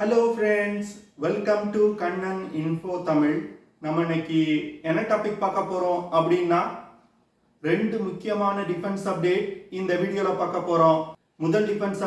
Hello friends, welcome to Kannan info Tamil. நம்ம இன்னைக்கு என்ன டாபிக் பார்க்க போறோம் அப்படின்னா, ரெண்டு முக்கியமான டிஃபென்ஸ் அப்டேட் இந்த வீடியோல பார்க்க போறோம். முதல் டிஃபென்ஸ்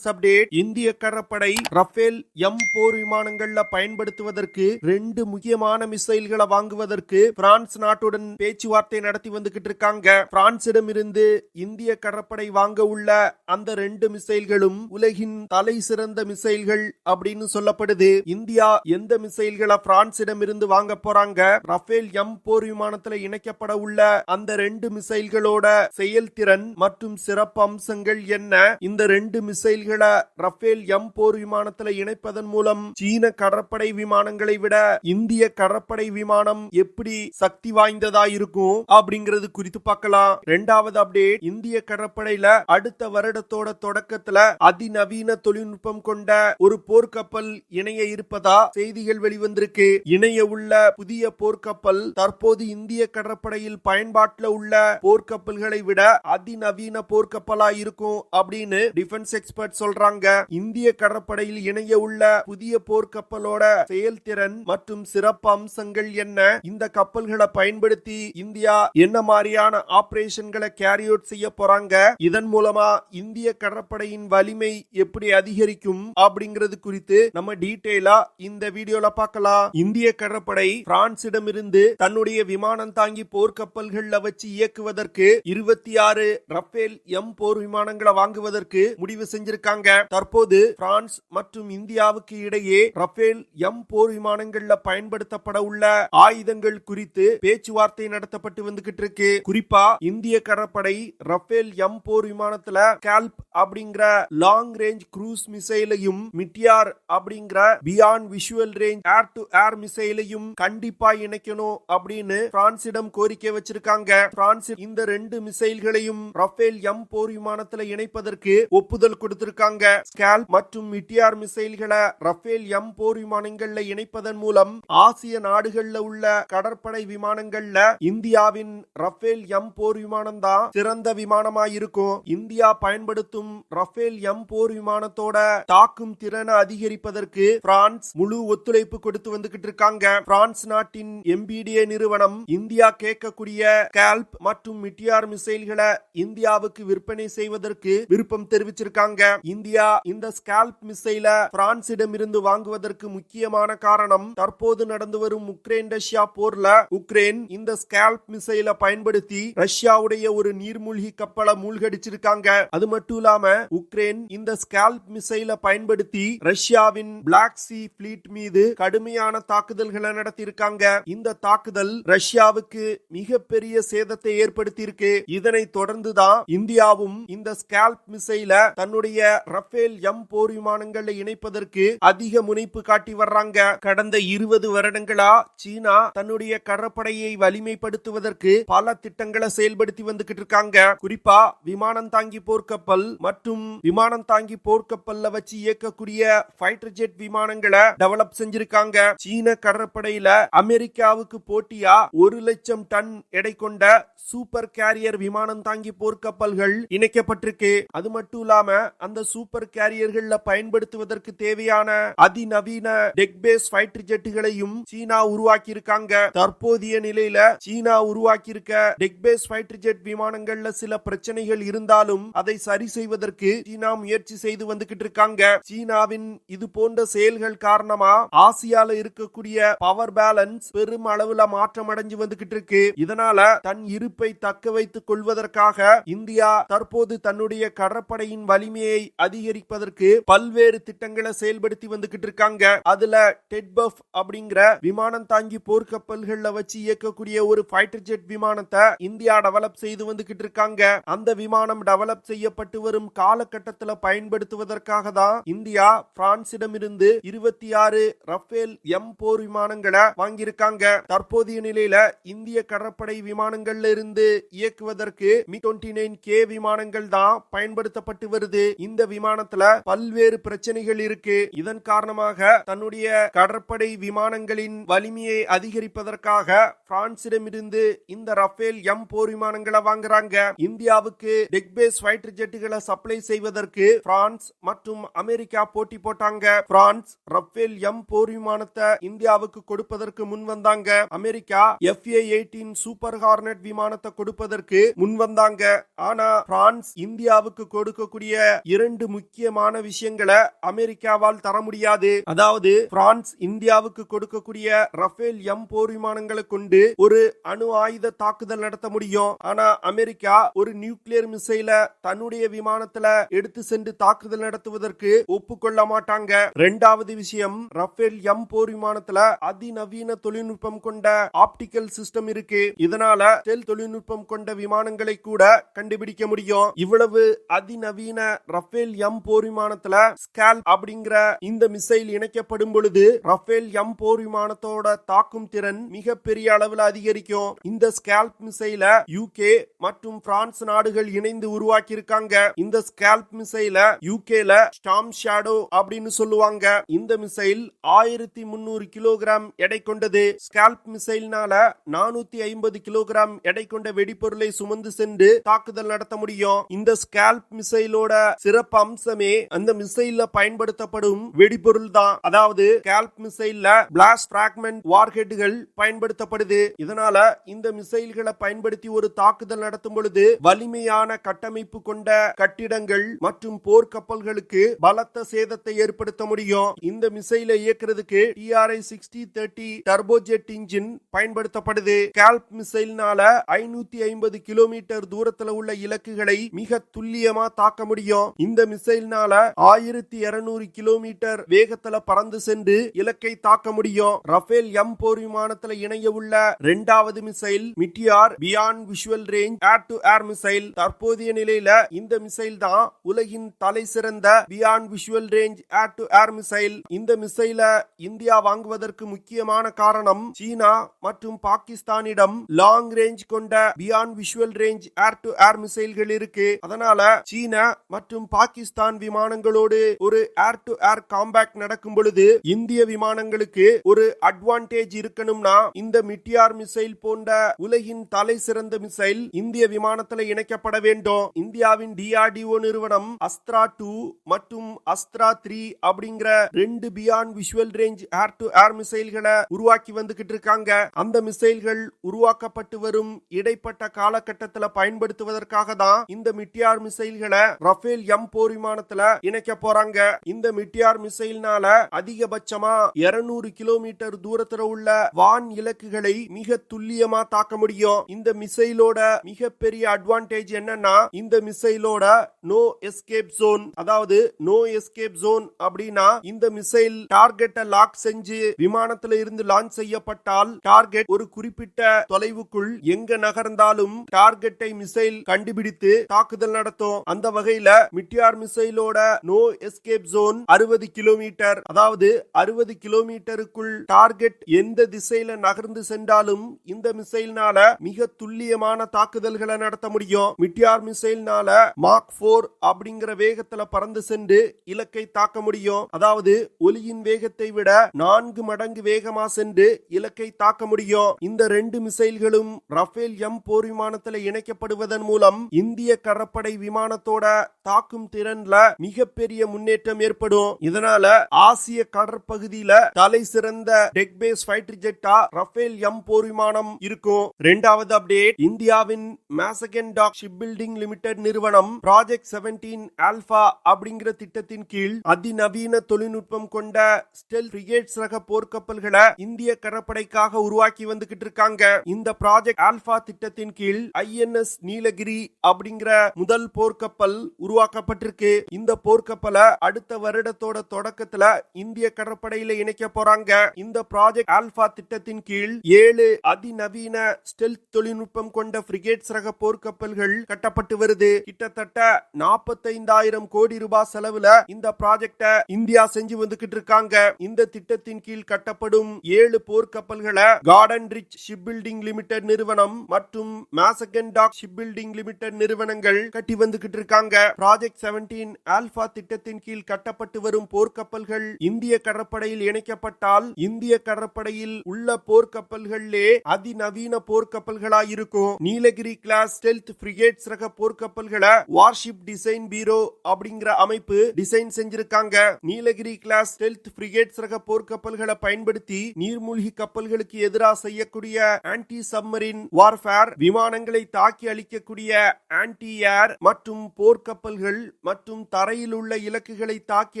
அப்டேட் இந்திய கடற்படை ரஃபேல் எம் போர் விமானங்கள்ல பயன்படுத்துவதற்கு ரெண்டு முக்கியமான மிசைல்களை வாங்குவதற்கு பிரான்ஸ் நாட்டுடன் பேச்சுவார்த்தை நடத்தி வந்துகிட்டு இருக்காங்க. பிரான்சிடம் இருந்து இந்திய கடற்படை வாங்க உள்ள அந்த ரெண்டு மிசைல்களும் உலகின் தலை சிறந்த மிசைல்கள் அப்படின்னு சொல்லப்படுது. இந்தியா எந்த மிசைல்களை பிரான்சிடம் இருந்து வாங்க போறாங்க, ரஃபேல் எம் போர் விமானத்துல இணைக்கப்பட உள்ள அந்த ரெண்டு மிசைல்களோட செயல்திறன் மற்றும் சிறப்பு அம்சங்கள் என்ன, இந்த ரெண்டு மிசைல்களை ரஃபேல் எம் போர் விமானத்துல இணைப்பதன் மூலம் சீன கடற்படை விமானங்களை விட இந்திய கடற்படை விமானம் எப்படி சக்தி வாய்ந்ததா இருக்கும் அப்படிங்கிறது குறித்து பார்க்கலாம். இரண்டாவது அப்டேட், இந்திய கடற்படையில அடுத்த வருடத்தோட தொடக்கத்துல அதிநவீன தொழில்நுட்பம் கொண்ட ஒரு போர்க்கப்பல் இணைய இருப்பதா செய்திகள் வெளிவந்திருக்கு. இணைய உள்ள புதிய போர்க்கப்பல் தற்போது இந்திய கடற்படையில் பயன்பாட்டில் உள்ள போர்க்கப்பல்களை விட அதிநவீன போர்க்கப்பலா இருக்கும் அப்படின்னு டிஃபென்ஸ் எக்ஸ்பர்ட் சொல்றாங்க. இந்திய கடற்படையில் இணைய உள்ள புதிய போர்க்கப்பலோட செயல்திறன் மற்றும் சிறப்பு அம்சங்கள் என்ன, இந்த கப்பல்களை பயன்படுத்தி இந்தியா என்ன மாதிரியான ஆபரேஷன்களை கேரி அவுட் செய்ய போறாங்க, இதன் மூலமா இந்திய கடற்படையின் வலிமை எப்படி அதிகரிக்கும் அப்படிங்கிறது குறித்து நம்ம டீடைலா இந்த வீடியோல பார்க்கலாம். இந்திய கடற்படை பிரான்சிடம் இருந்து தன்னுடைய விமானம் தாங்கி போர்க்கப்பல்கள்ல வச்சு இயக்குவதற்கு 26 ரஃபேல் எம் போர் விமானங்களை வாங்குவதற்கு முடிவு செஞ்சிருக்காங்க. தற்போது பிரான்ஸ் மற்றும் இந்தியாவுக்கு இடையே ரஃபேல் எம் போர் விமானங்கள்ல பயன்படுத்தப்பட உள்ள ஆயுதங்கள் குறித்து பேச்சுவார்த்தை நடத்தப்பட்டு வந்துகிட்டு இருக்கு. குறிப்பா இந்திய கடற்படை ரஃபேல் எம் போர் விமானத்துல ஸ்கால்ப் அப்படிங்கிற லாங் ரேஞ்ச் க்ரூஸ் மிசைலையும் மிட்டியார் அப்படிங்கிற beyond visual range air to air மிசைலையும் கண்டிப்பா இணைக்கணும் அப்படின்னு பிரான்சிடம் கோரிக்கை வச்சிருக்காங்க. பிரான்ஸ் இந்த ரெண்டு மிசைல்களையும் ரஃபேல் எம் போர் விமானத்துல இணைப்பதற்கு ஒப்புதல் கொடுத்திருக்காங்க. ஸ்கால்ப் மற்றும் மிட்டியார் மிசைல்களை ரஃபேல் எம் போர் விமானங்கள்ல இணைப்பதன் மூலம் ஆசிய நாடுகள்ல உள்ள கடற்படை விமானங்கள்ல இந்தியாவின் ரஃபேல் எம் போர் விமானம் தான் சிறந்த விமானமா இருக்கும். இந்தியா பயன்படுத்தும் ரஃபேல் எம் போர் விமானத்தோட தாக்கும் திறனை அதிகரிப்பதற்கு பிரான்ஸ் முழு ஒத்துழைப்பு கொடுத்து வந்துகிட்டு இருக்காங்க. பிரான்ஸ் நாட்டின் எம்பிடிஏ நிறுவனம் இந்தியா கேட்கக்கூடிய ஸ்கால்ப் மற்றும் மிட்டியார் மிசைல்களை இந்தியாவுக்கு விற்பனை செய்வதற்கு விருப்பம் தெரிவிச்சிருக்காங்க. இந்தியா இந்த ஸ்கால்ப் மிசைல பிரான்சிடம் இருந்து வாங்குவதற்கு முக்கியமான காரணம், தற்போது நடந்து வரும் உக்ரைன் ரஷ்யா போர்ல உக்ரைன் இந்த ஸ்கால்ப் மிசைல பயன்படுத்தி ரஷ்யாவுடைய ஒரு நீர்மூழ்கி கப்பலை மூழ்கடிச்சிருக்காங்க. அது மட்டும் இல்லாம உக்ரைன் இந்த ஸ்கால்ப் மிசைல பயன்படுத்தி ரஷ்யாவின் பிளாக் சி பிளீட் மீது கடுமையான தாக்குதல்களை நடத்தியிருக்காங்க. இந்த தாக்குதல் ரஷ்யாவுக்கு மிகப்பெரிய சேதத்தை ஏற்படுத்தி இருக்கு. இதனை தொடர்ந்துதான் இந்தியாவும் இந்த ஸ்கால்ப் மிசைல தன்னுடைய ரஃபேல் எம் போர் விமானங்களை இணைப்பதற்கு அதிக முனைப்பு காட்டி வர்றாங்க. கடந்த 20 வருடங்களா சீனா தன்னுடைய கடற்படையை வலிமைப்படுத்துவதற்கு பல திட்டங்களை செயல்படுத்தி வந்துகிட்டு இருக்காங்க. குறிப்பா விமானம் தாங்கி போர்க்கப்பல் மற்றும் விமானம் தாங்கி போர்க்கப்பல்ல வச்சு இயக்கக்கூடிய ஃபைட்டர் ஜெட் விமானங்களை டெவலப் செஞ்சிருக்காங்க. சீன கடற்படையில அமெரிக்காவுக்கு போட்டியா 1,00,000 டன் எடை கொண்ட சூப்பர் கேரியர் விமானம் தாங்கி போர்க்கப்பல்கள் இணைக்கப்பட்டிருக்கு. அது மட்டும் இல்லாம அந்த சூப்பர் கேரியர்கள்ல பயன்படுத்துவதற்கு தேவையான அதிநவீன டெக் பேஸ் ஃபைட்டர் ஜெட்டுகளையும் சீனா உருவாக்கி இருக்காங்க. தற்போதைய நிலையில சீனா உருவாக்கி இருக்க டெக் பேஸ் ஃபைட்டர் ஜெட் விமானங்கள்ல சில பிரச்சனைகள் இருந்தாலும் அதை சரி செய்வதற்கு சீனா முயற்சி செய்து வந்துகிட்டு இருக்காங்க. சீனாவின் இது போன்ற செயல்கள் காரணமா ஆசியால இருக்கக்கூடிய பவர் பேலன்ஸ் பெரும் அளவுல மாற்றம் அடைஞ்சு வந்துகிட்டு இருக்கு. இதனால தன் இருப்பை தக்க வைத்துக் கொள்வதற்காக இந்தியா தற்போது தன்னுடைய கடற்படையின் வலிமையை அதிகரிப்பதற்கு பல்வேறு திட்டங்களை செயல்படுத்தி வந்துகிட்டு இருக்காங்க. அதுல டெட்பஃப் அப்படிங்கிற விமானம் தாங்கி போர்க்கப்பல்கள்ல வச்சு இயக்கக்கூடிய ஒரு ஃபைட்டர் ஜெட் விமானத்தை இந்தியா டெவலப் செய்து வந்துகிட்டு இருக்காங்க. அந்த விமானம் டெவலப் செய்யப்பட்டு வரும் காலகட்டத்தில் பயன்படுத்துவதற்காக தான் இந்தியா பிரான்சிடம் இருந்து 26 ரஃபேல் எம் போர் விமானங்களை வாங்கியிருக்காங்க. தற்போதைய நிலையில இந்திய கடற்படை விமானங்கள்ல இருந்து இயக்குவதற்கு MiG-29K விமானங்கள் தான் பயன்படுத்தப்பட்டு வருது. வருது. இந்த விமானத்துல பல்வேறு பிரச்சனைகள் இருக்கு. இதன் காரணமாக தன்னுடைய கடற்படை விமானங்களின் வலிமையை அதிகரிப்பதற்காக பிரான்சிடமிருந்து இந்த ரஃபேல் எம் போர் விமானங்களை வாங்குறாங்க. இந்தியாவுக்கு டெக் பேஸ் ஃபைட்டர் ஜெட்டுகளை சப்ளை செய்வதற்கு பிரான்ஸ் மற்றும் அமெரிக்கா போட்டி போட்டாங்க. பிரான்ஸ் ரஃபேல் எம் போர் விமானத்தை இந்தியாவுக்கு கொடுப்பதற்கு முன் வந்தாங்க. அமெரிக்கா FA-18 சூப்பர் ஹார்னட் விமானத்தை கொடுப்பதற்கு முன் வந்தாங்க. ஆனா பிரான்ஸ் இந்தியாவுக்கு கொடுக்கக்கூடிய இரண்டு முக்கியமான விஷயங்களை அமெரிக்காவால் தர முடியாது. அதாவது பிரான்ஸ் இந்தியாவுக்கு கொடுக்கக்கூடிய ரஃபேல் எம் போர் விமானங்களை கொண்டு ஒரு அணு ஆயுத தாக்குதல் நடத்த முடியும். ஆனா அமெரிக்கா ஒரு நியூக்ளியர் மிசைல தன்னுடைய விமானத்துல எடுத்து சென்று தாக்குதல் நடத்துவதற்கு ஒப்புக்கொள்ள மாட்டாங்க. இரண்டாவது விஷயம், ரஃபேல் எம் போர் விமானத்துல அதிநவீன தொழில்நுட்பம் கொண்ட ஆப்டிகல் சிஸ்டம் இருக்கு. இதனால ஸ்டெல்த் தொழில்நுட்பம் கொண்ட விமானங்களை கூட கண்டுபிடிக்க முடியும். இவ்வளவு அதிநவீன ரஃபேல் எம் போர் விமானத்துல ஸ்கால்ப் அப்படிங்கிற இந்த மிசைல் இணைக்கப்படும் பொழுது ரஃபேல் எம் போர் விமானத்தோட தாக்கும் திறன் மிகப்பெரிய அளவில் அதிகரிக்கும். இந்த ஸ்கால்ப் மிசைல UK மற்றும் பிரான்ஸ் நாடுகள் இணைந்து உருவாக்கி இருக்காங்க. இந்த ஸ்கால்ப் மிசைல UKல ஸ்டார்ம் ஷேடோ அப்படின்னு சொல்லுவாங்க. இந்த மிசைல் 1300 கிலோகிராம் எடை கொண்டது. ஸ்கால்ப் மிசைல்னால 450 கிலோகிராம் எடை கொண்ட வெடிபொருளை சுமந்து சென்று தாக்குதல் நடத்த முடியும். இந்த ஸ்கால்ப் மிசைலோட சிறப்பு அம்சமே அந்த மிசைல்ல பயன்படுத்தப்படும் வெடிபொருள் தான். அதாவது ஸ்கால்ப் மிசைல்ல பிளாஸ்ட் பிராக்மெண்ட் வார்ஹெட்கள் பயன்படுத்தப்படுது. இதனால இந்த மிசைல்களை பயன்படுத்தி ஒரு தாக்குதல் நடத்தும் பொழுது வலிமையான கட்டமைப்பு கொண்ட கட்டிடங்கள் மற்றும் போர்க்கப்பல்களுக்கு பலத்த சேதத்தை ஏற்படுத்த முடியும். இந்த மிசைலை இயக்குறதுக்கு TRI-6030 டர்போஜெட் இன்ஜின் பயன்படுத்தப்படுது. ஸ்கால்ப் மிசைல்னால 550 கிலோமீட்டர் தூரத்துல உள்ள இலக்குகளை மிக துல்லியமா தாக்க முடியும். இந்த மிசைல்னால 1200 கிலோமீட்டர் வேகத்துல பறந்து சென்று இலக்கை தாக்க முடியும். ரஃபேல் எம் போர் விமானத்துல இணைய உள்ள இரண்டாவது missile Meteor beyond visual range air to air missile. தற்போதைய நிலையில இந்த மிசைல் தான் உலகின் தலை சிறந்த beyond visual range air to air missile. இந்த மிசைல இந்தியா வாங்குவதற்கு முக்கியமான காரணம் சீனா மற்றும் பாகிஸ்தானிடம் லாங் ரேஞ்ச் கொண்ட beyond visual range air to air மிசைல்கள் இருக்கு. அதனால சீனா மற்றும் பாகிஸ்தான் விமானங்களோடு ஒரு ஏர் டு ஏர் காம்பேக்ட் நடக்கும் பொழுது இந்திய விமானங்களுக்கு ஒரு அட்வான்டேஜ் இருக்கணும்னா இந்த மிட்டியார் மிசைல் போன்ற உலகின் தலை சிறந்த மிசைல் இந்திய விமானத்தில் இணைக்கப்பட வேண்டும். இந்தியாவின் DRDO நிறுவனம் அஸ்த்ரா 2 மற்றும் அஸ்த்ரா 3 அப்படிங்கிற 2 beyond visual range air to air மிசைல்களை உருவாக்கி வந்துகிட்டு இருக்காங்க. அந்த மிசைல்கள் உருவாக்கப்பட்டு வரும் இடைப்பட்ட காலகட்டத்தில் பயன்படுத்துவதற்காக தான் இந்த மிட்டியார் மிசைல்களை ரஃபேல் எம் போர் விமானத்துல இணைக்க போறாங்க. இந்த மிட்டியார் மிசைல்னால அதிகபட்சமா 200 கிலோமீட்டர் தூரத்துல உள்ள வான் இலக்குகளை மிக துல்லியமா தாக்க முடியும். இந்த மிசைலோட மிகப்பெரிய அட்வான்டேஜ் என்னன்னா இந்த மிசைலோட நோ எஸ்கேப் ஜோன். அதாவது நோ எஸ்கேப் ஜோன் அப்படின்னா இந்த மிசைல் டார்கெட்டை லாக் செஞ்சு விமானத்துல இருந்து லான்ச் செய்யப்பட்டால் டார்கெட் ஒரு குறிப்பிட்ட தொலைவுக்குள் எங்க நகர்ந்தாலும் டார்கெட்டை மிசைல் கண்டுபிடித்து தாக்குதல் நடத்தும். அந்த வகையில மிட்டியார் மிசைலோட நோ எஸ்கேப் ஜோன் 60 கிலோமீட்டர். அதாவது 60 கிலோமீட்டருக்குள் டார்கெட் எந்த திசையில நகர்ந்து சென்றாலும் இந்த மிசைல்னால மிக துல்லியமான தாக்குதல்களை நடத்த முடியும். மிட்டியார் மிசைல்னால மாக் 4 அப்படிங்கிற வேகத்துல பறந்து சென்று இலக்கை தாக்க முடியும். அதாவது ஒலியின் வேகத்தை விட 4 மடங்கு வேகமா சென்று இலக்கை தாக்க முடியும். இந்த 2 மிசைல்களும் ரஃபேல் எம் போர் விமானத்தில் இணைக்கப்படுவதன் மூலம் இந்திய கடற்படை விமானத்தோட தாக்கும் திறன்ல மிகப்பெரிய முன்னேற்றம் ஏற்படும். இதனால ஆசிய கடற்பகுதியில தலை சிறந்த டெக் பேஸ் ஃபைட்டர் ஜெட்டா ரஃபேல் எம் போர் விமானம் இருக்கும். இரண்டாவது அப்டேட், இந்தியாவின் மேசகென்டாக் ஷிப்பில்டிங் லிமிடெட் நிறுவனம் ப்ராஜெக்ட் 17 ஆல்பா அப்படிங்கிற திட்டத்தின் கீழ் அதிநவீன தொழில்நுட்பம் கொண்ட ஸ்டெல் ஃப்ரிகேட்ஸ் ரக போர்க்கப்பல்களை இந்திய கடற்படைக்காக உருவாக்கி வந்துகிட்டு இருக்காங்க. இந்த ப்ராஜெக்ட் ஆல்பா திட்டத்தின் கீழ் INS நீலகிரி அப்படிங்கிற முதல் போர்க்கப்பல் உருவாக்கப்பட்டிருக்கு. இந்த போர்க்கப்பலை அடுத்த வருடத்தோட தொடக்கத்துல இந்திய கடற்படையில இணைக்க போறாங்க. இந்த ப்ராஜெக்ட் ஆல்பா திட்டத்தின் கீழ் 7 அதிநவீன ஸ்டெல்த் தொழில்நுட்பம் கொண்ட ஃப்ரிகேட்ஸ் ரக போர்க்கப்பல்கள் கட்டப்பட்டு வருது. கிட்டத்தட்ட 45,000 கோடி ரூபாய் செலவுல இந்த ப்ராஜெக்ட இந்தியா செஞ்சு வந்துகிட்டு இருக்காங்க. இந்த திட்டத்தின் கீழ் கட்டப்படும் 7 போர்க்கப்பல்களை கார்டன் ரிச் ஷிப்பில்டிங் லிமிடெட் நிறுவனம் மற்றும் மேசகென்டாக் ஷிப்பில்டிங் லிமிடெட் நிறுவனங்கள் கட்டி வந்துகிட்டு இருக்காங்க. ப்ராஜெக்ட் 17 ஆல்பா திட்டத்தின் கீழ் கட்டப்பட்டு வரும் போர்க்கப்பல்கள் இந்திய கடற்படையில் இணைக்கப்பட்டால் இந்திய கடற்படையில் உள்ள போர்க்கப்பல்களிலே அதிநவீன போர்க்கப்பல்களாயிருக்கும். நீலகிரி கிளாஸ் ஸ்டெல்த் ஃப்ரிகேட்ஸ் ரக போர்க்கப்பல்களை வார்ஷிப் டிசைன் பீரோ அப்படிங்கிற அமைப்பு டிசைன் செஞ்சிருக்காங்க. நீலகிரி கிளாஸ் ஸ்டெல்த் ஃப்ரிகேட்ஸ் ரக போர்க்கப்பல்களை பயன்படுத்தி நீர்மூழ்கி கப்பல்களுக்கு எதிராக செய்யக்கூடிய ஆன்டி சப்மரின் வார்ஃபேர், விமானங்களை தாக்கி அழிக்கக்கூடிய ஆன்டி ஏர் மற்றும் போர்க்கப்பல்கள் மற்றும் தரையில் உள்ள இலக்குகளை தாக்கி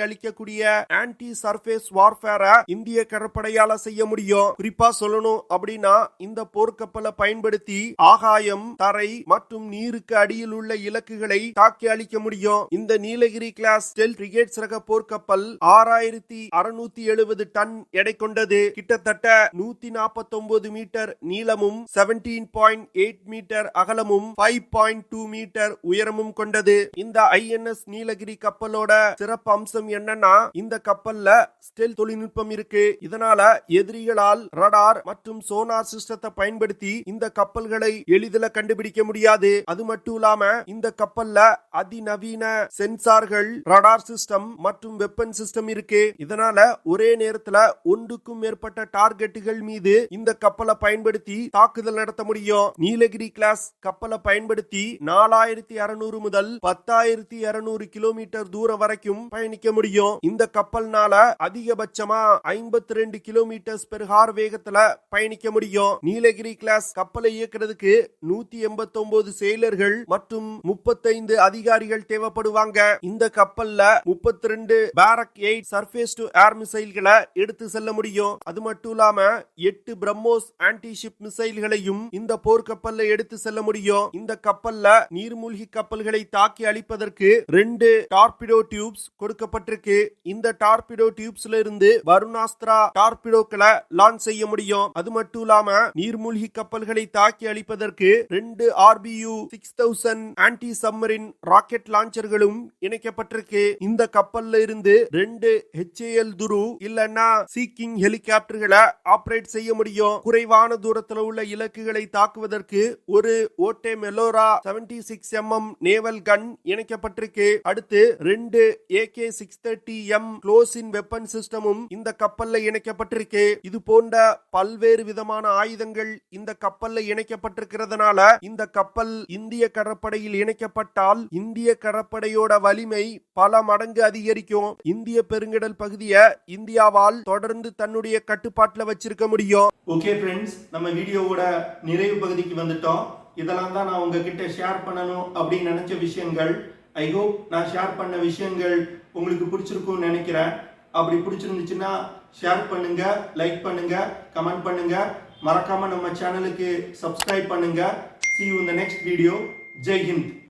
அழிக்கக்கூடிய ஆன்டி சர்ஃபேஸ் வார்ஃபேரை இந்திய கடற்படையால செய்ய முடியும். குறிப்பா சொல்லணும் அப்படின்னா இந்த போர்க்கப்பலை பயன்படுத்தி ஆகாயம், தரை மற்றும் நீருக்கு அடியில் உள்ள இலக்குகளை தாக்கி அழிக்க முடியும். இந்த நீலகிரி கிளாஸ் ஸ்டெல்த் ஃப்ரிகேட்ஸ் ரக போர்க்கப்பல் 6670 டன் எடை கொண்டது. கிட்டத்தட்ட 149 மீட்டர் நீளமும் 17.8 மீட்டர் அகலமும் 5.2 மீட்டர் உயரமும் கொண்டது. இந்த ஐஎன்எஸ் நீலகிரி கப்பலோட சிறப்பு அம்சம் என்னன்னா இந்த கப்பல்ல ஸ்டெல்த் தொழில்நுட்பம் இருக்கு. இதனால எதிரிகளால் ரடார் மற்றும் சோனார் சிஸ்டத்தை பயன்படுத்தி இந்த கப்பல்களை எளிதில் கண்டுபிடிக்க முடியாது. அது மட்டும் இல்லாம இந்த கப்பல்ல அதிநவீன சென்சார்கள், ரடார் சிஸ்டம் மற்றும் வெப்பன் சிஸ்டம் இருக்கு. இதனால ஒரே நேரத்துல ஒன்றுக்கும் மேற்பட்ட டார்கெட்டுகள் மீது இந்த கப்பலை பயன்படுத்தி தாக்குதல் நடத்த முடியும். நீலகிரி கிளாஸ் கப்பலை பயன்படுத்தி 4600 முதல் 10200 கிலோமீட்டர் தூரம் வரைக்கும் பயணிக்க முடியும். இந்த கப்பல்னால அதிகபட்சமா 52 கிலோமீட்டர் பெர் ஹார் வேகத்துல பயணிக்க முடியும். நீலகிரி கிளாஸ் கப்பலை இயக்குறதுக்கு 189 செயலர்கள் மற்றும் 35 அதிகாரிகள் தேவைப்படுவாங்க. இந்த கப்பல்ல 32 பாரக் 8 சர்ஃபேஸ் டு ஏர் மிசைல்களை எடுத்து செல்ல முடியும். அது மட்டும் இல்லாம 8 பிரம்மோஸ் ஆன்டி ஷிப் மிசைல்களையும் இந்த போர்க்கப்பல்ல எடுத்து செல்ல முடியும். இந்த கப்பல்ல நீர்மூழ்கி கப்பல்களை தாக்கி அழிப்பதற்கு 2 டார்பிடோ டியூப்ஸ் கொடுக்கப்பட்டிருக்கு. இந்த டார்பிடோ டியூப்ஸ்ல இருந்து வருணாஸ்திரா டார்பிடோக்களை லான்ச் செய்ய முடியும். அது மட்டும் இல்லாம நீர்மூழ்கி கப்பல்களை தாக்கி அழிப்பதற்கு 2 RBU 6000 ஆன்டி சப்மரின் ராக்கெட் லான்ச்சர்களும் இணைக்கப்பட்டிருக்கு. இந்த கப்பல்ல இருந்து 2 HAL துரு இல்லன்னா சீக்கிங் ஹெலிகாப்டர்களை ஆபரேட் செய்ய முடியும். குறைவான தூரத்தில் உள்ள இலக்குகளை தாக்குவதற்கு ஒரு ஓட்டே மெலோரா 76mm நேவல் கன் இணைக்கப்பட்டிருக்கு. அடுத்து 2 AK-630M க்ளோஸ் இன் வெப்பன் சிஸ்டமும் இந்த கப்பல்ல இணைக்கப்பட்டிருக்கு. இது போன்ற பல்வேறு விதமான ஆயுதங்கள் இந்த கப்பல்ல இணைக்கப்பட்டிருக்கிறதுனால இந்த கப்பல் இந்திய கடற்படையில் இணைக்கப்பட்டால் இந்திய கடற்படையோட வலிமை பல மடங்கு அதிகரிக்கும். இந்திய பெருங்கடல் பகுதியை இந்தியாவால் தொடர்ந்து தன்னுடைய கட்டுப்பாட்டுல வச்சிருக்க முடியும். ஓகே ஃப்ரெண்ட்ஸ், நம்ம வீடியோவோட நிறைவு பகுதிக்கு வந்துட்டோம். இதெல்லாம் தான் நான் உங்ககிட்ட ஷேர் பண்ணணும் அப்படின்னு நினைச்ச விஷயங்கள். ஐ ஹோப் நான் ஷேர் பண்ண விஷயங்கள் உங்களுக்கு பிடிச்சிருக்கும்னு நினைக்கிறேன். அப்படி பிடிச்சிருந்துச்சுன்னா ஷேர் பண்ணுங்க, லைக் பண்ணுங்க, கமெண்ட் பண்ணுங்க. மறக்காம நம்ம சேனலுக்கு சப்ஸ்கிரைப் பண்ணுங்க. See you in the next video. Jai Hind.